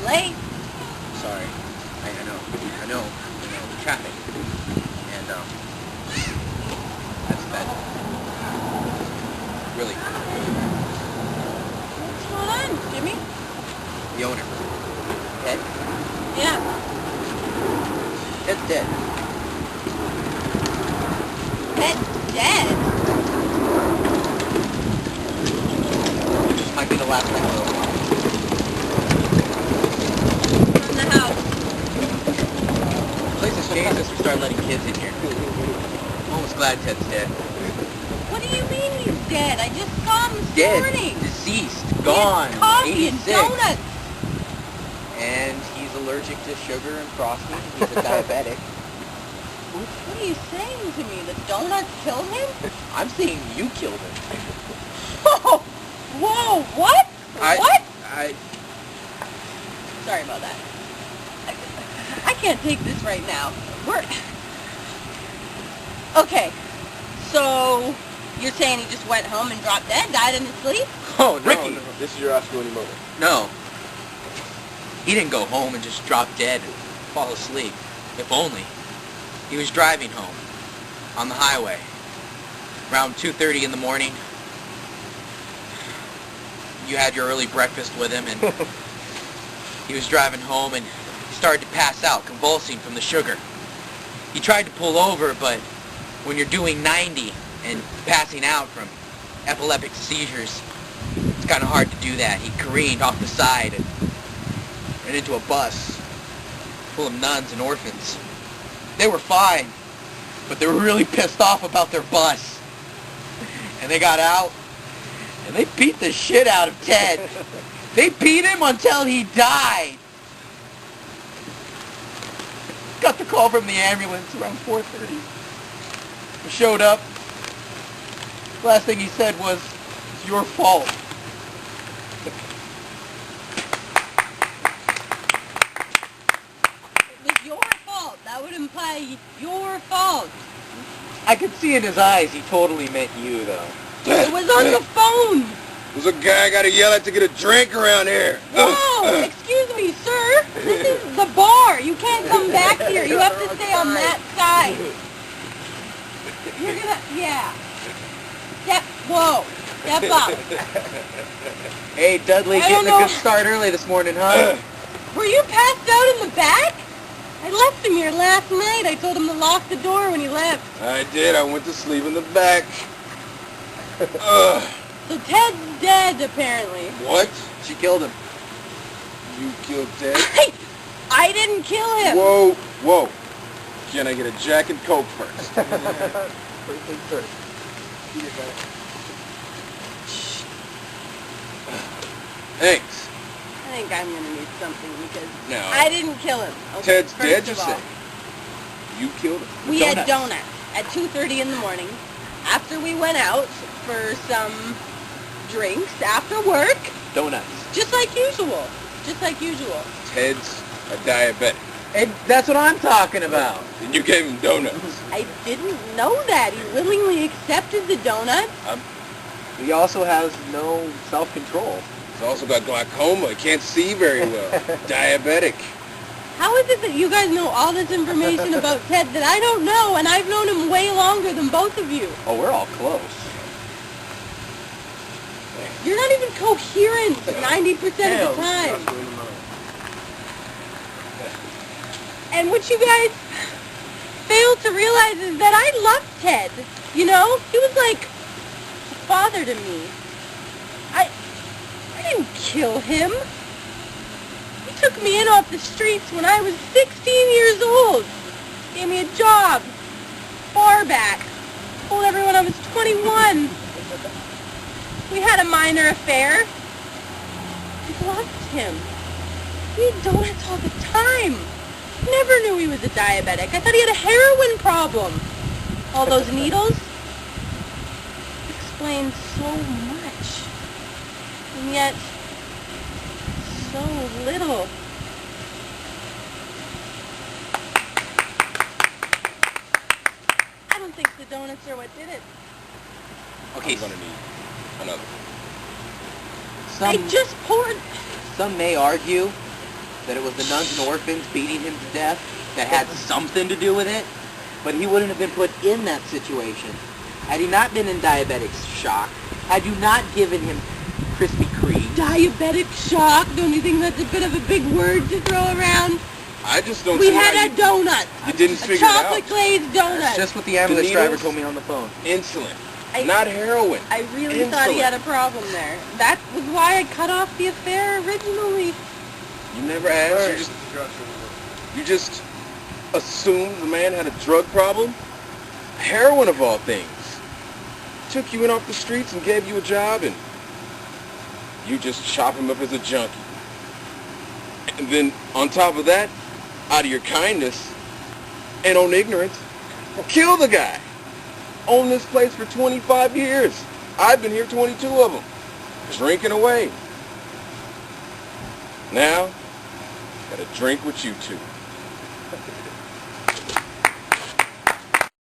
late. Sorry. I know. Traffic. And, that really What's going on, Jimmy? the owner. Ted? Yeah. Ted's dead. Ted's dead? This might be the last time we'll In the house. The place has changed since we started letting kids in here. I'm almost glad Ted's dead. What do you mean he's dead? I just saw him this Dead. morning. Deceased. He had Gone. coffee 86. and donuts. And he's allergic to sugar and frosting. He's a diabetic. What are you saying to me? The donuts killed him? I'm saying you killed him. Oh, whoa, what? What? I Sorry about that. I can't take this right now. Okay, so you're saying he just went home and dropped dead, died in his sleep? Oh, no. Ricky, No. this is your Oscar-winning moment. No. He didn't go home and just drop dead and fall asleep. If only. He was driving home on the highway around 2:30 in the morning. You had your early breakfast with him, and he was driving home and he started to pass out, convulsing from the sugar. He tried to pull over, but when you're doing 90 and passing out from epileptic seizures, it's kind of hard to do that. He careened off the side and into a bus full of nuns and orphans. They were fine, but they were really pissed off about their bus. And they got out, and they beat the shit out of Ted. They beat him until he died. Got the call from the ambulance around 4:30. He showed up. Last thing he said was, "It's your fault." It was your fault. That would imply your fault. I could see in his eyes he totally meant you, though. It was on the phone. There's a guy I gotta yell at to get a drink around here. Whoa, excuse me, sir. This is the bar. You can't come back here. You have to stay on that side. You're gonna, yeah. Whoa, step up. Hey, Dudley, I don't getting a know. good start early this morning, huh? Were you passed out in the back? I left him here last night. I told him to lock the door when he left. I did. I went to sleep in the back. So Ted's dead, apparently. What? She killed him. You killed Ted? I didn't kill him. Whoa. Can I get a Jack and Coke first? First things first. Thanks. I think I'm gonna need something because No. I didn't kill him. Okay, Ted's first dead, you of all, say? You killed him? We had donuts at 2:30 in the morning after we went out for some drinks after work, Donuts. just like usual. Just like usual. Ted's a diabetic. And that's what I'm talking about. And you gave him donuts. I didn't know that. He willingly accepted the donut. He also has no self-control. He's also got glaucoma. He can't see very well. Diabetic. How is it that you guys know all this information about Ted that I don't know, and I've known him way longer than both of you? Oh, we're all close. You're not even coherent 90% of the time. And what you guys fail to realize is that I loved Ted. You know? He was like a father to me. I didn't kill him. He took me in off the streets when I was 16 years old. Gave me a job. Bar back. Told everyone I was 21. We had a minor affair. I loved him. We ate donuts all the time. Never knew he was a diabetic. I thought he had a heroin problem. All those needles explain so much. And yet, so little. I don't think the donuts are what did it. Okay, I'm gonna need another. I just poured... Some may argue that it was the nuns and orphans beating him to death that had something to do with it, but he wouldn't have been put in that situation had he not been in diabetic shock, had you not given him Krispy Kreme. Diabetic shock? Don't you think that's a bit of a big word to throw around? I just don't We see how had a donut. you didn't A figure it out. chocolate glazed donut. That's just what the ambulance driver needles? told me on the phone. Insulin, I- not heroin. I really thought he had a problem there. That was why I cut off the affair originally. You never asked. You just assumed the man had a drug problem? Heroin of all things. Took you in off the streets and gave you a job, and you just chop him up as a junkie. And then on top of that, out of your kindness and on ignorance, kill the guy. Own this place for 25 years. I've been here 22 of them, drinking away. Now, gotta drink with you two.